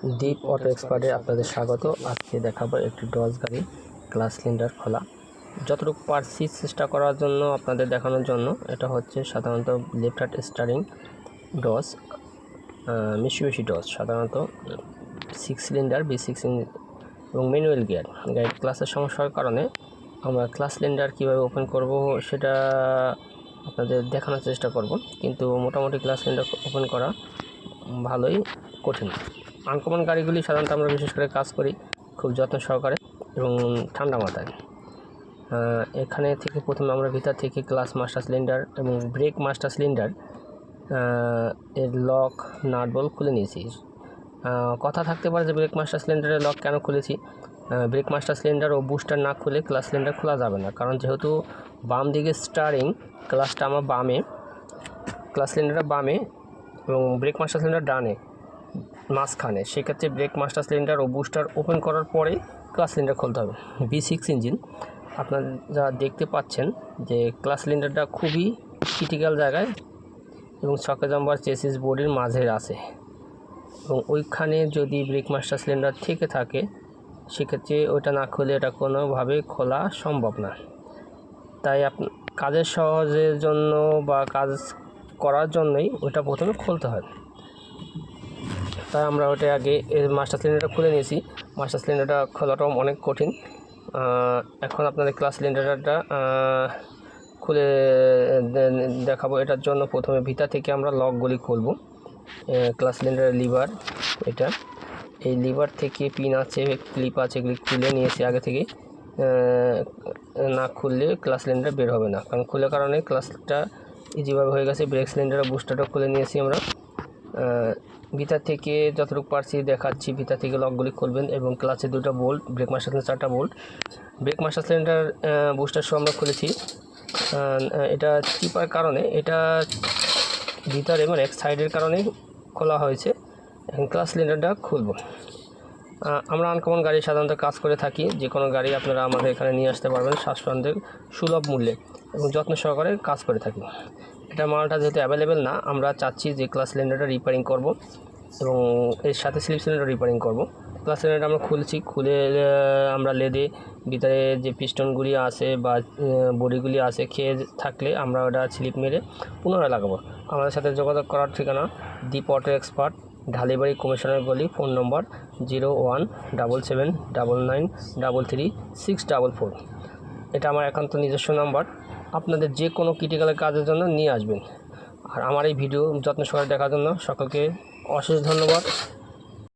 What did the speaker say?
Deep auto এক্সপার্টে আপনাদের স্বাগত। আজকে দেখাবো একটি ডস গাড়ি ক্লাস সিলিন্ডার খোলা। যতটুকু পারছি চেষ্টা করার জন্য আপনাদের দেখানোর জন্য। এটা হচ্ছে সাধারণত লেফট হ্যান্ড স্টারিং ডস, মিশুবিশি ডস, সাধারণত 6 সিলিন্ডার V6 এবং ম্যানুয়াল গিয়ার। গাড়ির ক্লাসের সমস্যার কারণে আমরা ক্লাস সিলিন্ডার কীভাবে ওপেন করব সেটা আপনাদের দেখানোর চেষ্টা করব, কিন্তু মোটামুটি ক্লাস সিলিন্ডার ওপেন করা ভালোই কঠিন। আনকমন গাড়িগুলি সাধারণত আমরা বিশেষ করে কাজ করি খুব যত্ন সহকারে এবং ঠান্ডা মাথায়। এখানে থেকে প্রথমে আমরা ভিতর থেকে ক্লাস মাস্টার সিলিন্ডার এবং ব্রেক মাস্টার সিলিন্ডার এর লক নাট বল্ট খুলে নিয়েছি। কথা থাকতে পারে যে ব্রেক মাস্টার সিলিন্ডারের লক কেন খুলেছি। ব্রেক মাস্টার সিলিন্ডার ও বুস্টার না খুলে ক্লাস সিলিন্ডার খোলা যাবে না, কারণ যেহেতু বাম দিকে স্টারিং, ক্লাসটা আমার বামে, ক্লাস সিলিন্ডারটা বামে এবং ব্রেক মাস্টার সিলিন্ডার ডানে মাঝখানে, সেক্ষেত্রে ব্রেক মাস্টার সিলিন্ডার ও বুস্টার ওপেন করার পরে ক্লাস সিলিন্ডার খুলতে হবে। V6 ইঞ্জিন আপনারা যা দেখতে পাচ্ছেন যে ক্লাস সিলিন্ডারটা খুবই ক্রিটিক্যাল জায়গায় এবং সকেট জাম্পার চেসিস বডির মাঝে আছে, এবং ওইখানে যদি ব্রেক মাস্টার সিলিন্ডার থেকে থাকে সেক্ষেত্রে ওইটা না খুলে এটা কোনোভাবে খোলা সম্ভব না। তাই কাজের সহজের জন্য বা কাজ করার জন্যই ওইটা প্রথমে খুলতে হয়। তাই আমরা ওটা আগে মাস্টার সিলিন্ডারটা খুলে নিয়েছি। মাস্টার সিলিন্ডারটা খোলাটাও অনেক কঠিন। এখন আপনাদের ক্লাস সিলিন্ডারটা খুলে দেখাবো। এটার জন্য প্রথমে ভিতর থেকে আমরা লকগুলি খুলব। ক্লাস সিলিন্ডারের লিভার, এটা এই লিভার থেকে পিন আছে, ক্লিপ আছে, এগুলি খুলে নিয়েছি আগে থেকে। না খুললে ক্লাস সিলিন্ডার বের হবে না, কারণ খুলে কারণে ক্লাসটা ইজিভাবে হয়ে গেছে। ব্রেক সিলিন্ডারের বুস্টারটা খুলে নিয়েছি আমরা। ভিতর থেকে যতটুকু পারছি দেখাচ্ছি। ভিতর থেকে লকগুলি খুলবেন এবং ক্লাসে 2টা বোল্ট, ব্রেক মাস্টার সিলিন্ডার 4টা bolt. Brake master cylinder booster সহ আমরা খুলেছি। এটা চিপার কারণে, এটা ভিতরে মানে এক সাইডের কারণে খোলা হয়েছে। এখন ক্লাস সিলিন্ডারটা খুলব। আমরা আনকমন গাড়ি সাধারণত কাজ করে থাকি। যে কোনো গাড়ি আপনারা আমাদের এখানে নিয়ে আসতে পারবেন স্বাচ্ছন্দ্যে, সুলভ মূল্যে এবং যত্ন সহকারে কাজ করে থাকি। এটা মালটা যেহেতু অ্যাভেলেবেল না, আমরা চাচ্ছি যে ক্লাস সিলিন্ডারটা রিপেয়ারিং করব এবং এর সাথে স্লিপ সিলিন্ডার রিপেয়ারিং করব। ক্লাস সিলিন্ডারটা আমরা খুলছি। খুলে আমরা লেদে ভিতরে যে পিস্টনগুলি আছে বা বডিগুলি আছে খেয়ে থাকলে আমরা ওটা স্লিপ মেরে পুনরায় লাগাবো। আমাদের সাথে যোগাযোগ করার ঠিকানা deep auto expert, Dhalibari commissioner গলি, ফোন নম্বর 017799333644। এটা আমার একান্ত নিজস্ব নাম্বার। আপনাদের যে কোনো ক্রিটিক্যালের কাজের জন্য নিয়ে আসবেন। আর আমার এই ভিডিও যত্ন সহকারে দেখার জন্য সকলকে অশেষ ধন্যবাদ।